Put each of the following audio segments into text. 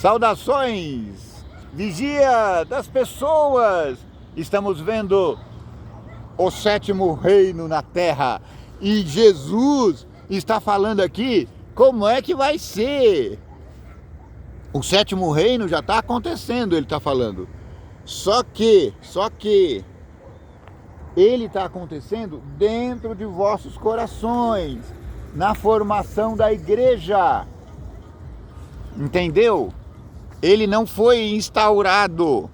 Saudações, vigia das pessoas. Estamos vendo o sétimo reino na terra e Jesus está falando aqui como é que vai ser. O sétimo reino já está acontecendo, ele está falando. Só que ele está acontecendo dentro de vossos corações, na formação da igreja. Entendeu? Ele não foi instaurado,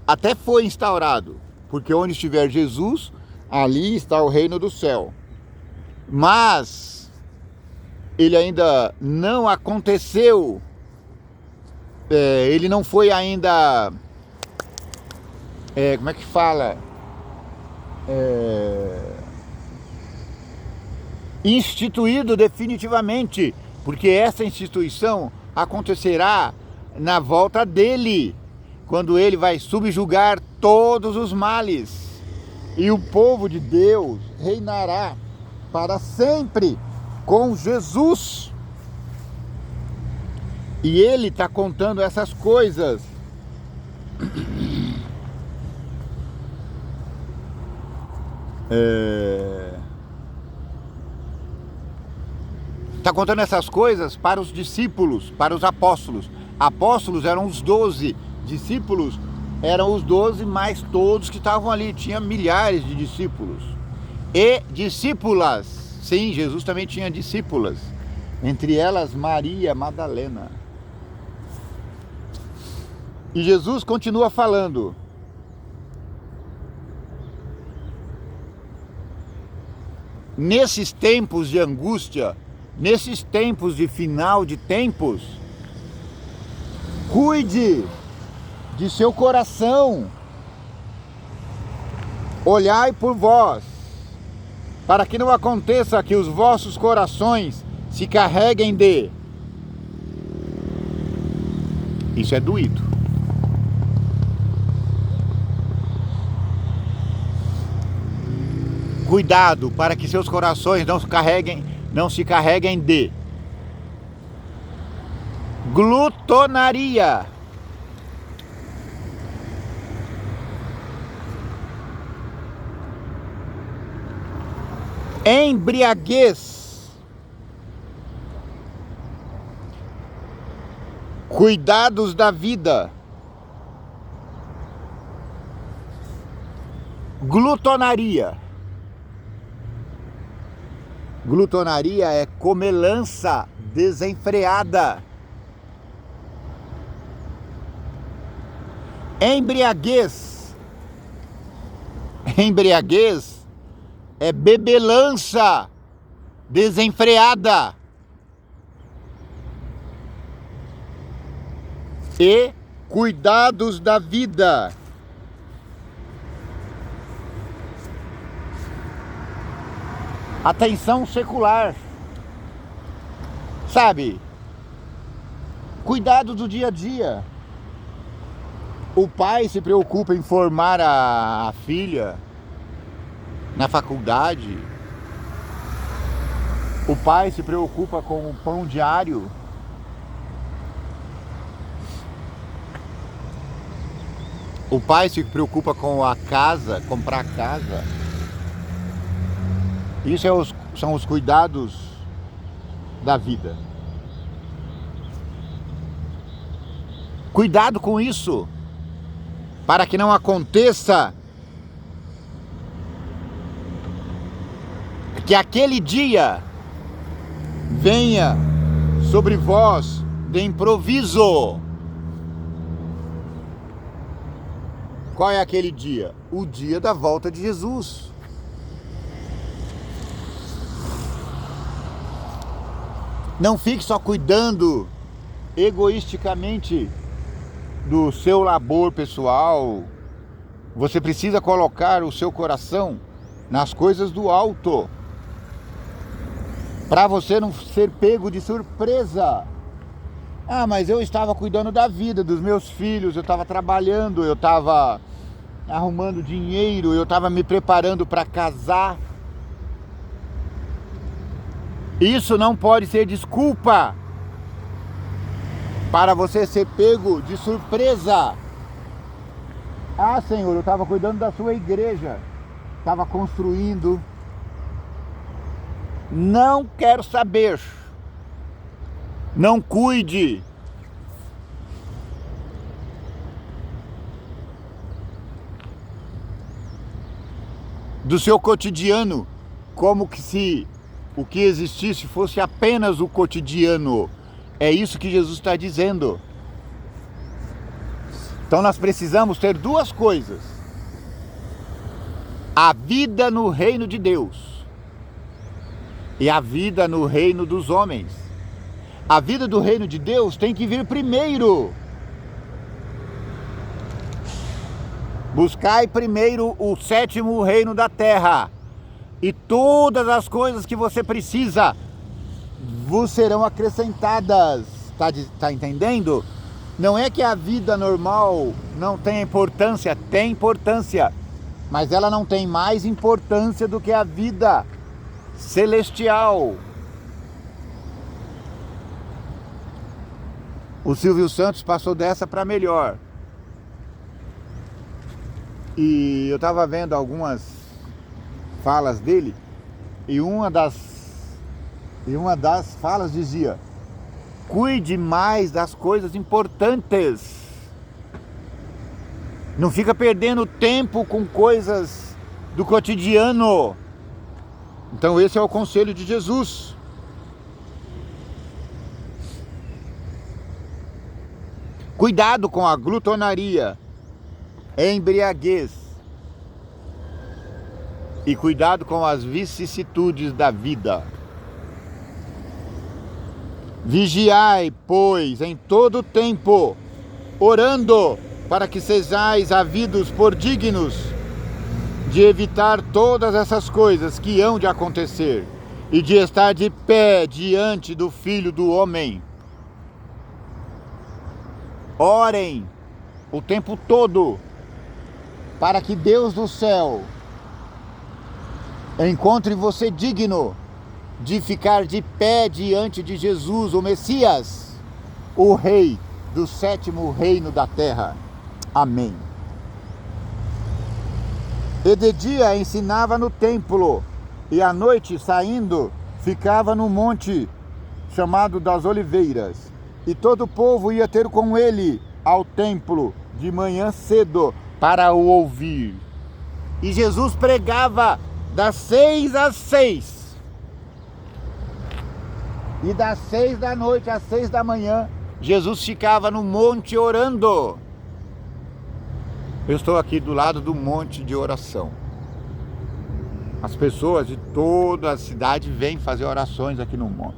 até foi instaurado, porque onde estiver Jesus, ali está o reino do céu. Mas ele ainda não aconteceu, ele não foi ainda, como é que fala? Instituído definitivamente, porque essa instituição acontecerá na volta dele, quando ele vai subjugar todos os males, e o povo de Deus reinará para sempre com Jesus. E ele está contando essas coisas. Está contando essas coisas para os discípulos, para os apóstolos. Apóstolos eram os 12, discípulos eram os 12 mais todos que estavam ali. Tinha milhares de discípulos e discípulas. Sim, Jesus também tinha discípulas, entre elas Maria Madalena. E Jesus continua falando. Nesses tempos de angústia, nesses tempos de final de tempos, cuide de seu coração, olhai por vós, para que não aconteça que os vossos corações se carreguem de... Isso é doído. Cuidado para que seus corações não se carreguem de glutonaria, embriaguez, cuidados da vida, glutonaria. Glutonaria é comelança desenfreada. Embriaguez. Embriaguez é bebelança desenfreada. E cuidados da vida. Atenção secular, sabe? Cuidado do dia a dia. O pai se preocupa em formar a filha na faculdade. O pai se preocupa com o pão diário. O pai se preocupa com a casa, comprar casa. Isso são os cuidados da vida. Cuidado com isso, para que não aconteça que aquele dia venha sobre vós de improviso. Qual é aquele dia? O dia da volta de Jesus. Não fique só cuidando egoisticamente do seu labor pessoal. Você precisa colocar o seu coração nas coisas do alto, para você não ser pego de surpresa. Ah, mas eu estava cuidando da vida dos meus filhos, eu estava trabalhando, eu estava arrumando dinheiro, eu estava me preparando para casar. Isso não pode ser desculpa. para você ser pego de surpresa. Ah, Senhor, eu estava cuidando da sua igreja, estava construindo. Não quero saber. Não cuide. Do seu cotidiano, como que se o que existisse fosse apenas o cotidiano. É isso que Jesus está dizendo. Então nós precisamos ter duas coisas: a vida no reino de Deus e a vida no reino dos homens. A vida do reino de Deus tem que vir primeiro. Buscai primeiro o sétimo reino da terra, e todas as coisas que você precisa vos serão acrescentadas. Tá entendendo? Não é que a vida normal não tenha importância, tem importância, mas ela não tem mais importância do que a vida celestial. O Silvio Santos passou dessa para melhor. E eu estava vendo algumas falas dele, e uma das falas dizia: cuide mais das coisas importantes. Não fica perdendo tempo com coisas do cotidiano. Então esse é o conselho de Jesus. Cuidado com a glutonaria, embriaguez, e cuidado com as vicissitudes da vida. Vigiai, pois, em todo tempo, orando, para que sejais havidos por dignos de evitar todas essas coisas que hão de acontecer, e de estar de pé diante do Filho do Homem. Orem o tempo todo, para que Deus do céu encontre você digno de ficar de pé diante de Jesus, o Messias, o Rei do sétimo reino da terra. Amém. E de dia ensinava no templo, e à noite, saindo, ficava no monte chamado das Oliveiras. E todo o povo ia ter com ele ao templo de manhã cedo para o ouvir. E Jesus pregava das 6 às 6. E das 6 da noite às 6 da manhã, Jesus ficava no monte orando. Eu estou aqui do lado do monte de oração. As pessoas de toda a cidade vêm fazer orações aqui no monte.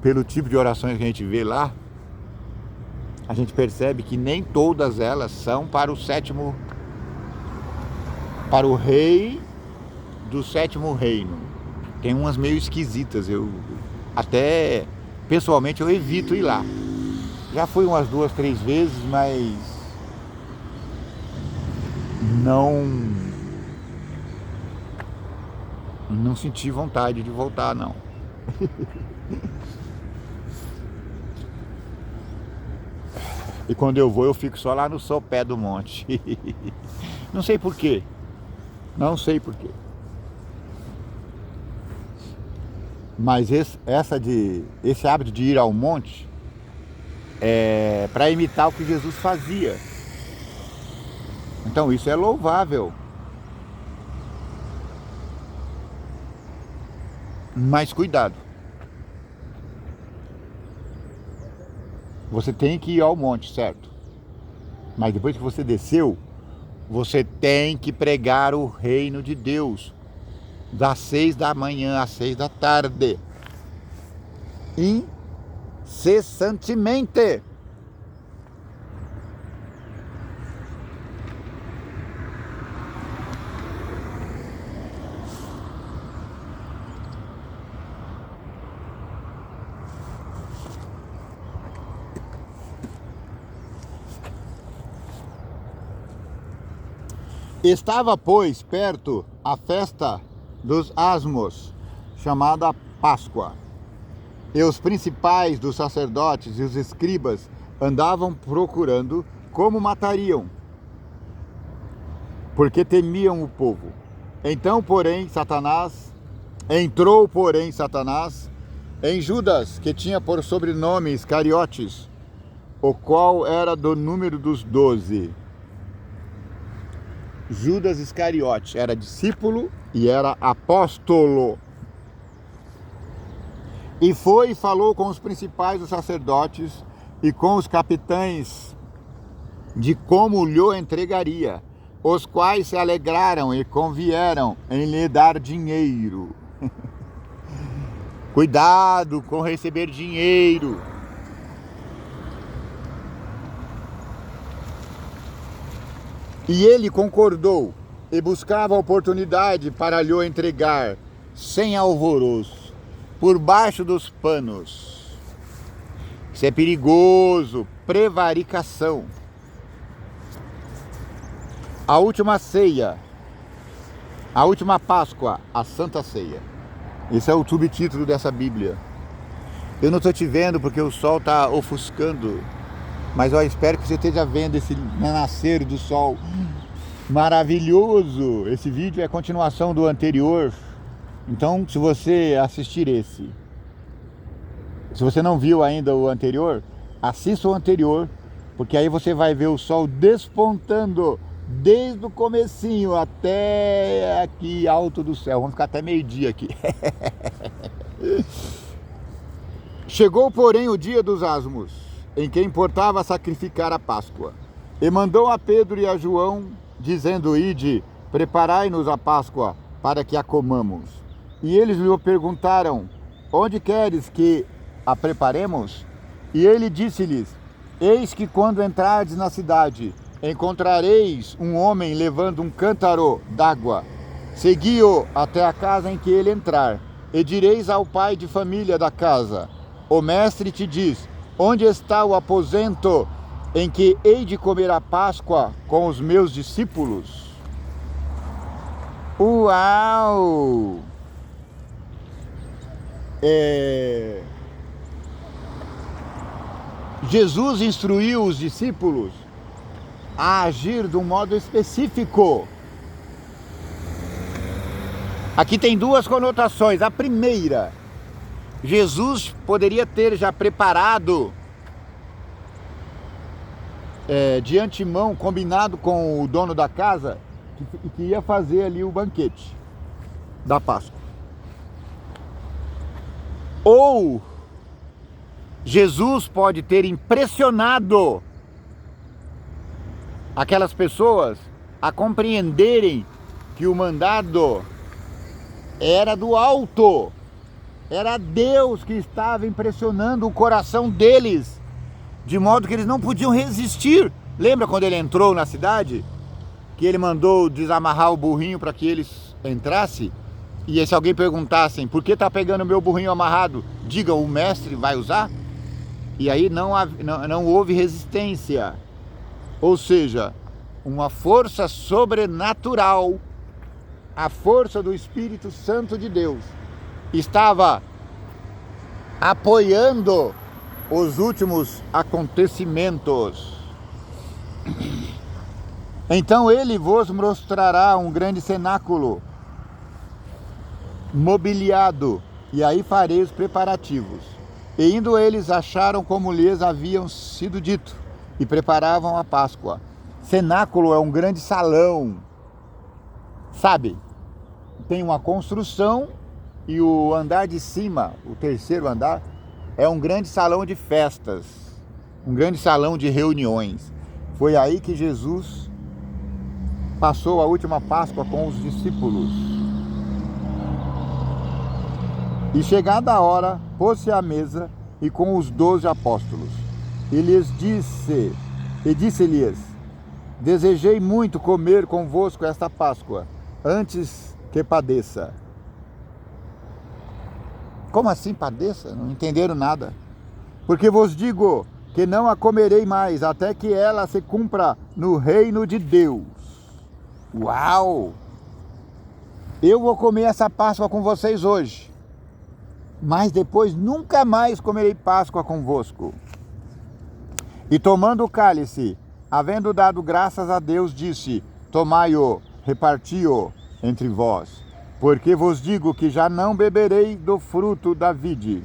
Pelo tipo de orações que a gente vê lá, a gente percebe que nem todas elas são para o sétimo, para o rei do sétimo reino. Tem umas meio esquisitas, eu até pessoalmente eu evito ir lá. Já fui umas 2, 3 vezes, mas não senti vontade de voltar, não. E quando eu vou, eu fico só lá no sopé do monte. Não sei por quê. Não sei por quê. Mas esse hábito de ir ao monte é para imitar o que Jesus fazia. Então isso é louvável. Mas cuidado. Você tem que ir ao monte, certo? Mas depois que você desceu, você tem que pregar o reino de Deus. Das 6 da manhã às 6 da tarde. Incessantemente. Estava, pois, perto a festa dos asmos, chamada Páscoa. E os principais dos sacerdotes e os escribas andavam procurando como matariam, porque temiam o povo. Entrou, porém, Satanás em Judas, que tinha por sobrenome Iscariotes, o qual era do número dos 12. Judas Iscariote era discípulo e era apóstolo. E foi e falou com os principais dos sacerdotes e com os capitães de como lhe entregaria, os quais se alegraram e convieram em lhe dar dinheiro. Cuidado com receber dinheiro. E ele concordou e buscava a oportunidade para lhe entregar sem alvoroço, por baixo dos panos. Isso é perigoso, prevaricação. A última ceia, a última Páscoa, a Santa Ceia. Esse é o subtítulo dessa Bíblia. Eu não estou te vendo porque o sol está ofuscando, mas eu espero que você esteja vendo esse nascer do sol maravilhoso. Esse vídeo é a continuação do anterior. Então, se você assistir esse, se você não viu ainda o anterior, assista o anterior, porque aí você vai ver o sol despontando desde o comecinho até aqui alto do céu. Vamos ficar até meio-dia aqui. Chegou, porém, o dia dos asmos, em que importava sacrificar a Páscoa. E mandou a Pedro e a João, dizendo: Ide, preparai-nos a Páscoa, para que a comamos. E eles lhe perguntaram: Onde queres que a preparemos? E ele disse-lhes: Eis que quando entrardes na cidade, encontrareis um homem levando um cântaro d'água. Segui-o até a casa em que ele entrar, e direis ao pai de família da casa: O mestre te diz: Onde está o aposento em que hei de comer a Páscoa com os meus discípulos? Uau! Jesus instruiu os discípulos a agir de um modo específico. Aqui tem duas conotações. A primeira, Jesus poderia ter já preparado de antemão, combinado com o dono da casa, que ia fazer ali o banquete da Páscoa. Ou Jesus pode ter impressionado aquelas pessoas a compreenderem que o mandado era do alto, era Deus que estava impressionando o coração deles, de modo que eles não podiam resistir. Lembra quando ele entrou na cidade? Que ele mandou desamarrar o burrinho para que eles entrassem? E se alguém perguntassem: por que está pegando o meu burrinho amarrado? Diga: o mestre vai usar? E aí não houve resistência. Ou seja, uma força sobrenatural, a força do Espírito Santo de Deus, estava apoiando os últimos acontecimentos. Então ele vos mostrará um grande cenáculo mobiliado, e aí farei os preparativos. E indo eles, acharam como lhes haviam sido dito, e preparavam a Páscoa. Cenáculo é um grande salão, sabe? Tem uma construção e o andar de cima, o terceiro andar, é um grande salão de festas, um grande salão de reuniões. Foi aí que Jesus passou a última Páscoa com os discípulos. E chegada a hora, pôs-se à mesa e com os 12 apóstolos. E disse-lhes: Desejei muito comer convosco esta Páscoa, antes que padeça. Como assim padeça? Não entenderam nada. Porque vos digo que não a comerei mais, até que ela se cumpra no reino de Deus. Uau! Eu vou comer essa Páscoa com vocês hoje. mas depois nunca mais comerei Páscoa convosco. E tomando o cálice, havendo dado graças a Deus, disse: tomai-o, reparti-o entre vós, porque vos digo que já não beberei do fruto da vide,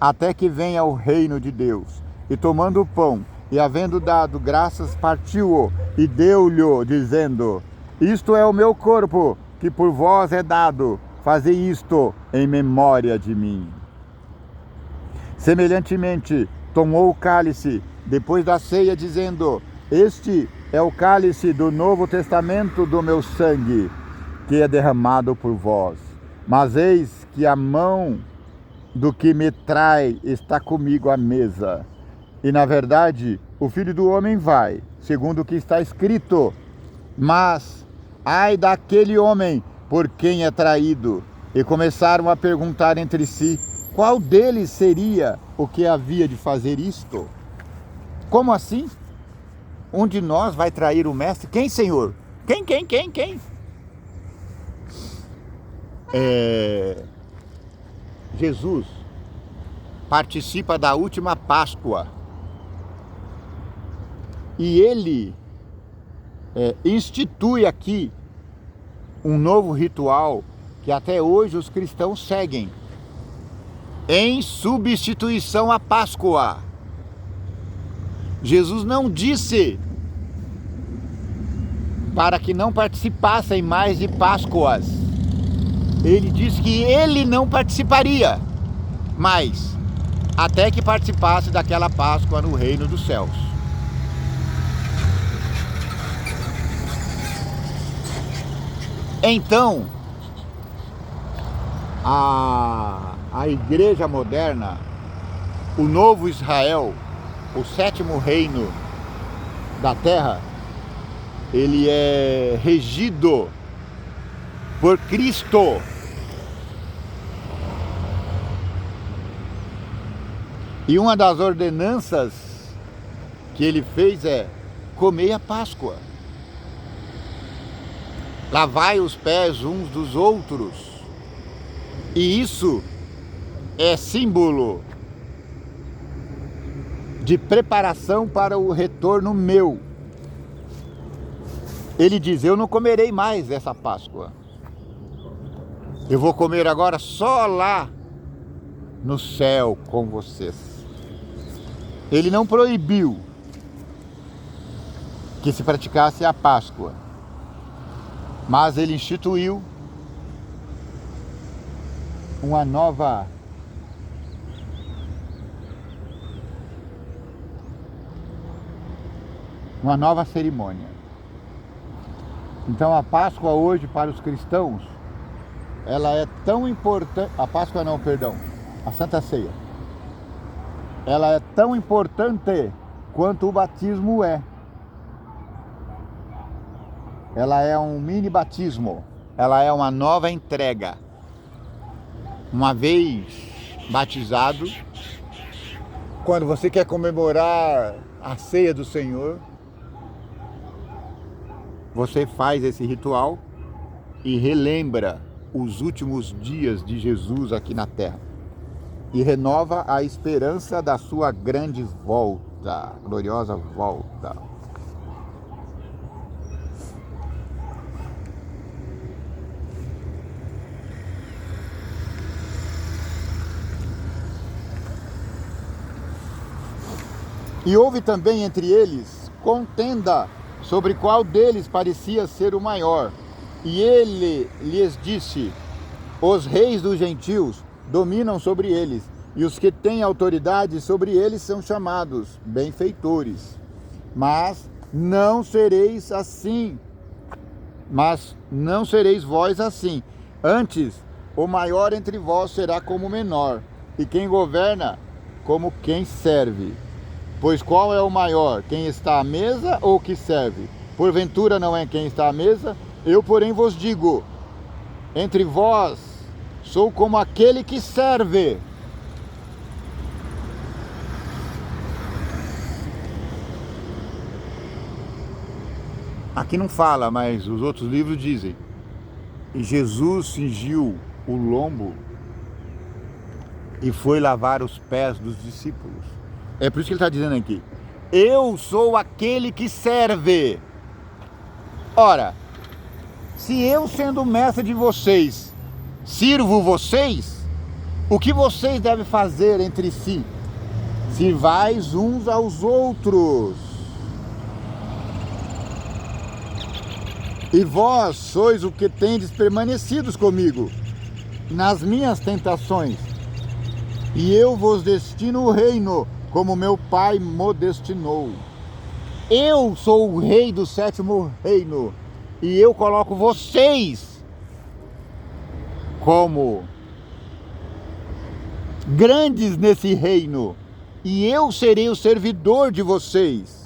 até que venha o reino de Deus. E tomando o pão, e havendo dado graças, partiu-o, e deu-lhe, dizendo: isto é o meu corpo, que por vós é dado, fazei isto em memória de mim. Semelhantemente, tomou o cálice, depois da ceia, dizendo: este é o cálice do Novo Testamento do meu sangue, que é derramado por vós. Mas eis que a mão do que me trai está comigo à mesa. E na verdade, o Filho do Homem vai, segundo o que está escrito. Mas ai daquele homem por quem é traído. E começaram a perguntar entre si, qual deles seria o que havia de fazer isto? Como assim? Um de nós vai trair o mestre? Quem, Senhor? Quem? Jesus participa da última Páscoa. E ele institui aqui um novo ritual que até hoje os cristãos seguem, em substituição à Páscoa. Jesus não disse para que não participassem mais de Páscoas. Ele disse que ele não participaria mais, até que participasse daquela Páscoa no reino dos céus. Então, a igreja moderna, o novo Israel, o sétimo reino da terra, ele é regido por Cristo. E uma das ordenanças que ele fez é: comei a Páscoa, lavai os pés uns dos outros. E isso é símbolo de preparação para o retorno meu. Ele diz: eu não comerei mais essa Páscoa. Eu vou comer agora só lá no céu com vocês. Ele não proibiu que se praticasse a Páscoa, mas ele instituiu uma nova cerimônia. Então a Páscoa hoje para os cristãos, ela é tão importante, a Santa Ceia, ela é tão importante quanto o batismo é. Ela é um mini batismo, ela é uma nova entrega. Uma vez batizado, quando você quer comemorar a ceia do Senhor, você faz esse ritual e relembra os últimos dias de Jesus aqui na terra e renova a esperança da sua grande volta, gloriosa volta. E houve também entre eles contenda sobre qual deles parecia ser o maior. E ele lhes disse: os reis dos gentios dominam sobre eles, e os que têm autoridade sobre eles são chamados benfeitores. Mas não sereis assim. Mas não sereis vós assim. Antes, o maior entre vós será como o menor, e quem governa como quem serve. Pois qual é o maior, quem está à mesa ou que serve? Porventura não é quem está à mesa? Eu, porém, vos digo, entre vós sou como aquele que serve. Aqui não fala, mas os outros livros dizem. E Jesus cingiu o lombo e foi lavar os pés dos discípulos. É por isso que ele está dizendo aqui: eu sou aquele que serve. Ora, se eu, sendo mestre de vocês, sirvo vocês, o que vocês devem fazer entre si? Sirvais uns aos outros. E vós sois o que tendes permanecidos comigo nas minhas tentações, e eu vos destino o reino, como meu Pai mo destinou. Eu sou o rei do 7º reino, e eu coloco vocês como grandes nesse reino, e eu serei o servidor de vocês.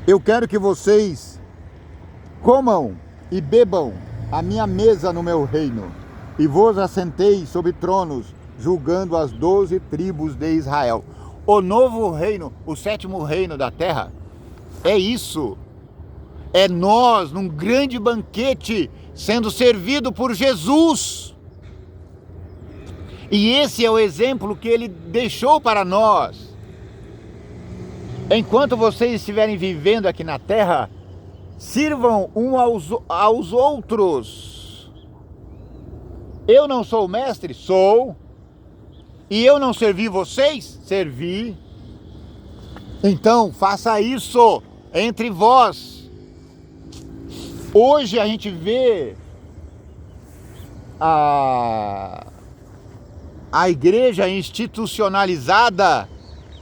Eu quero que vocês comam e bebam a minha mesa no meu reino, e vos assentei sobre tronos, julgando as 12 tribos de Israel. O novo reino, o 7º reino da terra, é isso. É nós, num grande banquete, sendo servido por Jesus. E esse é o exemplo que ele deixou para nós. Enquanto vocês estiverem vivendo aqui na terra, sirvam uns aos outros. Eu não sou o mestre? Sou. E eu não servi vocês? Servi. Então, faça isso entre vós. Hoje a gente vê a igreja institucionalizada,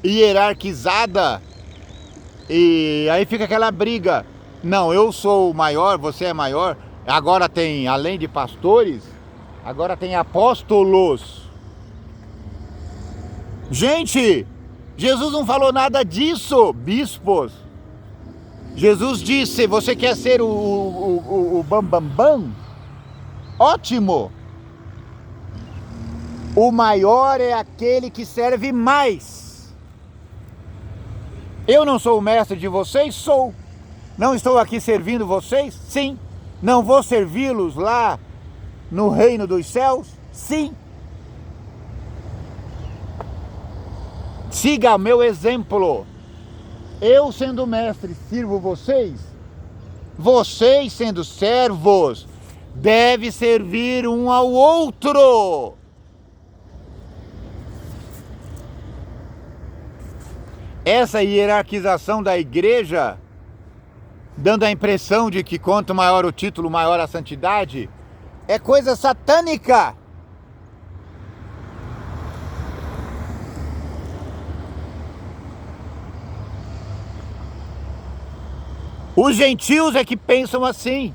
hierarquizada, e aí fica aquela briga. Não, eu sou o maior, você é maior. Agora tem, além de pastores, agora tem apóstolos. Gente, Jesus não falou nada disso, bispos. Jesus disse: você quer ser o bam? Ótimo. O maior é aquele que serve mais. Eu não sou o mestre de vocês? Sou. Não estou aqui servindo vocês? Sim. Não vou servi-los lá no reino dos céus? Sim. Siga o meu exemplo. Eu, sendo mestre, sirvo vocês. Vocês, sendo servos, devem servir um ao outro. Essa hierarquização da igreja, dando a impressão de que quanto maior o título, maior a santidade, é coisa satânica. Os gentios é que pensam assim.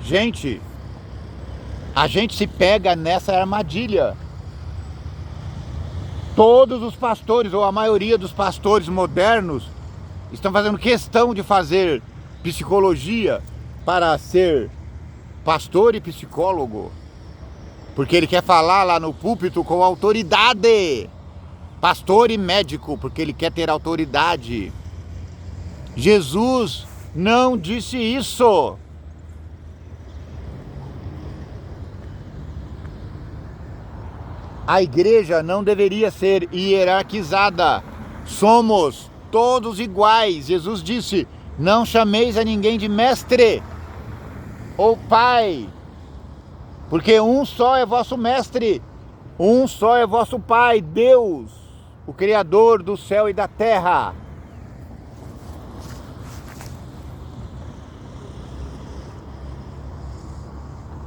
Gente, a gente se pega nessa armadilha. Todos os pastores, ou a maioria dos pastores modernos, estão fazendo questão de fazer psicologia para ser pastor e psicólogo, porque ele quer falar lá no púlpito com autoridade. Pastor e médico, porque ele quer ter autoridade. Jesus não disse isso. A igreja não deveria ser hierarquizada. Somos todos iguais. Jesus disse: não chameis a ninguém de mestre ou pai, porque um só é vosso mestre, um só é vosso pai, Deus, o Criador do céu e da terra.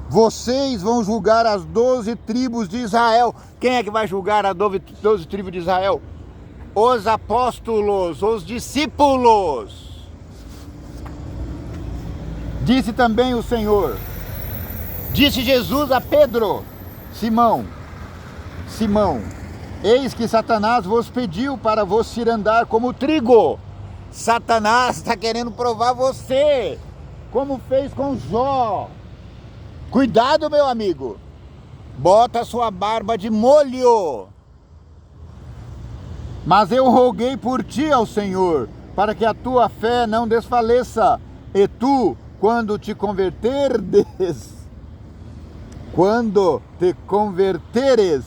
Vocês vão julgar as 12 tribos de Israel. Quem é que vai julgar as 12 tribos de Israel? Os apóstolos, os discípulos. Disse também o Senhor, disse Jesus a Pedro: Simão, eis que Satanás vos pediu para vos cirandar como trigo. Satanás está querendo provar você, como fez com Jó. Cuidado, meu amigo. Bota a sua barba de molho. Mas eu roguei por ti ao Senhor, para que a tua fé não desfaleça. E tu, quando te converterdes, quando te converteres,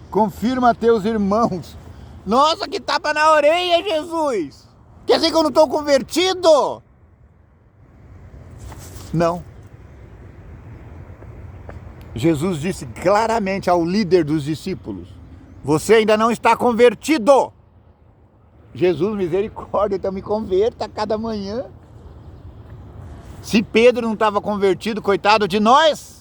confirma teus irmãos. Nossa, que tapa na orelha, Jesus! Quer dizer que eu não estou convertido? Não. Jesus disse claramente ao líder dos discípulos: você ainda não está convertido. Jesus, misericórdia, então me converta a cada manhã. Se Pedro não estava convertido, coitado de nós.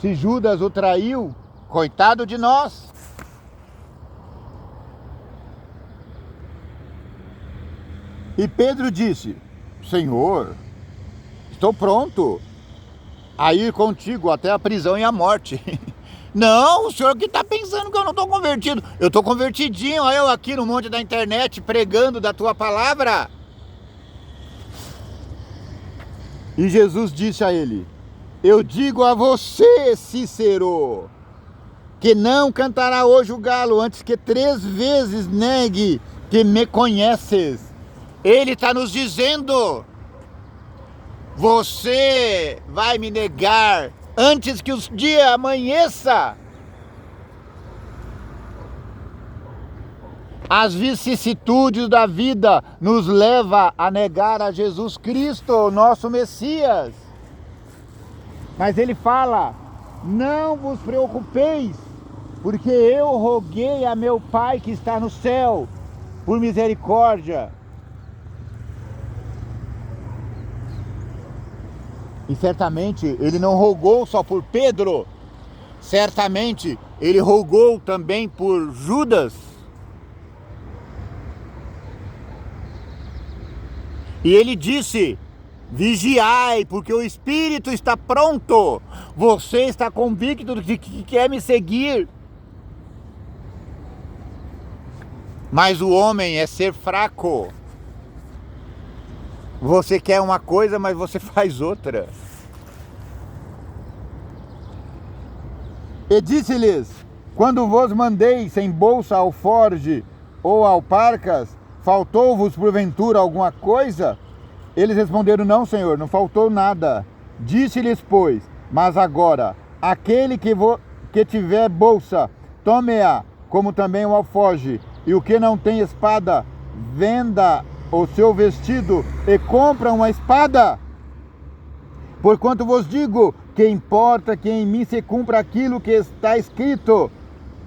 Se Judas o traiu, coitado de nós. E Pedro disse: Senhor, estou pronto a ir contigo até a prisão e a morte. Não, o senhor que está pensando que eu não estou convertido. Eu estou convertidinho, olha eu aqui no monte da internet pregando da tua palavra. E Jesus disse a ele: eu digo a você, Cícero, que não cantará hoje o galo antes que 3 vezes negue que me conheces. Ele está nos dizendo: você vai me negar antes que o dia amanheça. As vicissitudes da vida nos levam a negar a Jesus Cristo, o nosso Messias. Mas ele fala: não vos preocupeis, porque eu roguei a meu Pai que está no céu, por misericórdia. E certamente ele não rogou só por Pedro, certamente ele rogou também por Judas. E ele disse: vigiai, porque o Espírito está pronto. Você está convicto de que quer me seguir. Mas o homem é ser fraco. Você quer uma coisa, mas você faz outra. E disse-lhes: quando vos mandei sem bolsa alforge ou alparcas, faltou-vos porventura alguma coisa? Eles responderam: não, Senhor, não faltou nada. Disse-lhes, pois: mas agora, aquele que tiver bolsa, tome-a, como também o alforge, e o que não tem espada, venda o seu vestido e compra uma espada. Porquanto vos digo que importa que em mim se cumpra aquilo que está escrito.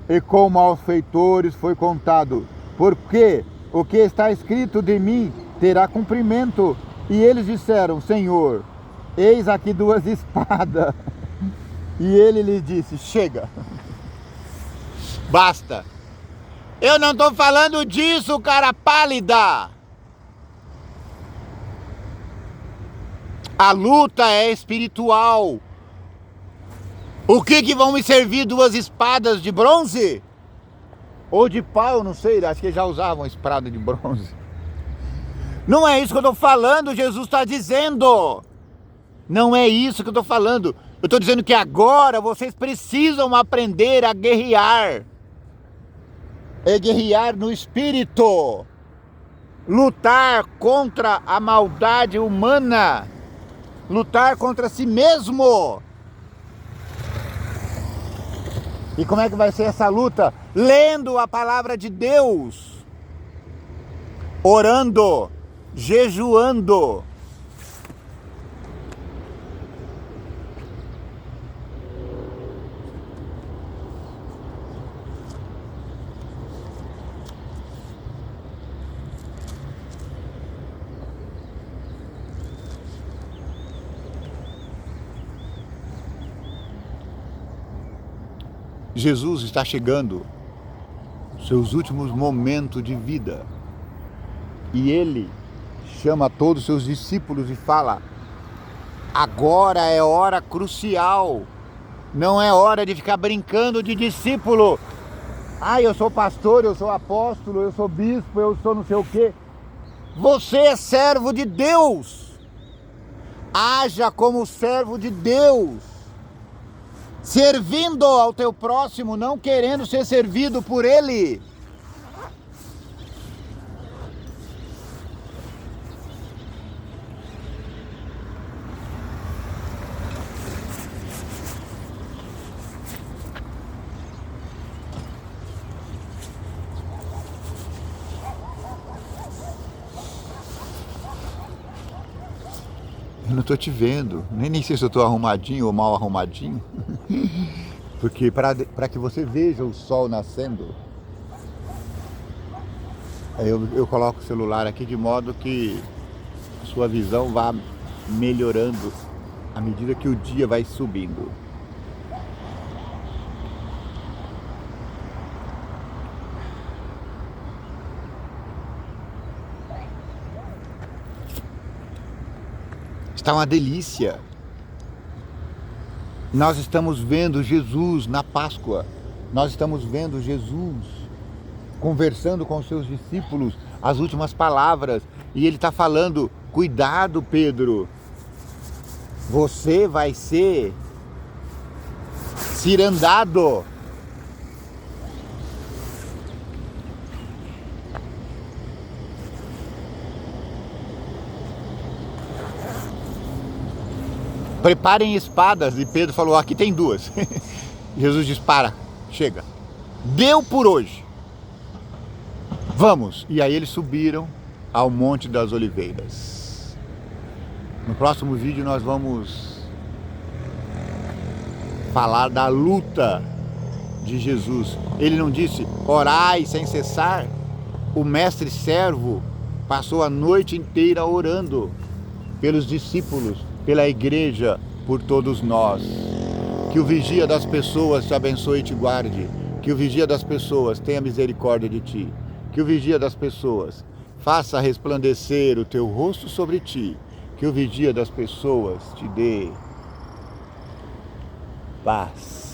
E com malfeitores foi contado, porque o que está escrito de mim terá cumprimento. E eles disseram: Senhor, eis aqui 2 espadas. E ele lhes disse: chega, basta. Eu não estou falando disso, cara pálida. A luta é espiritual. O que vão me servir 2 espadas de bronze? Ou de pau, não sei, acho que já usavam espada de bronze. Não é isso que eu estou falando, Jesus está dizendo. Não é isso que eu estou falando. Eu estou dizendo que agora vocês precisam aprender a guerrear. É guerrear no espírito. Lutar contra a maldade humana. Lutar contra si mesmo. E como é que vai ser essa luta? Lendo a palavra de Deus. Orando. Jejuando. Jesus está chegando, seus últimos momentos de vida, e ele chama todos os seus discípulos e fala: agora é hora crucial, não é hora de ficar brincando de discípulo. Eu sou pastor, eu sou apóstolo, eu sou bispo, eu sou não sei o quê. Você é servo de Deus, haja como servo de Deus. Servindo ao teu próximo, não querendo ser servido por ele. Eu não estou te vendo, nem sei se eu estou arrumadinho ou mal arrumadinho, porque para que você veja o sol nascendo, eu coloco o celular aqui de modo que a sua visão vá melhorando à medida que o dia vai subindo. Está uma delícia. Nós estamos vendo Jesus na Páscoa. Nós estamos vendo Jesus conversando com os seus discípulos as últimas palavras. E ele está falando, cuidado, Pedro. Você vai ser cirandado. Preparem espadas. E Pedro falou, aqui tem duas. Jesus diz, para, chega. Deu por hoje. Vamos. E aí eles subiram ao Monte das Oliveiras. No próximo vídeo nós vamos falar da luta de Jesus. Ele não disse, orai sem cessar. O mestre servo passou a noite inteira orando pelos discípulos, pela igreja, por todos nós. Que o vigia das pessoas te abençoe e te guarde. Que o vigia das pessoas tenha misericórdia de ti. Que o vigia das pessoas faça resplandecer o teu rosto sobre ti. Que o vigia das pessoas te dê paz.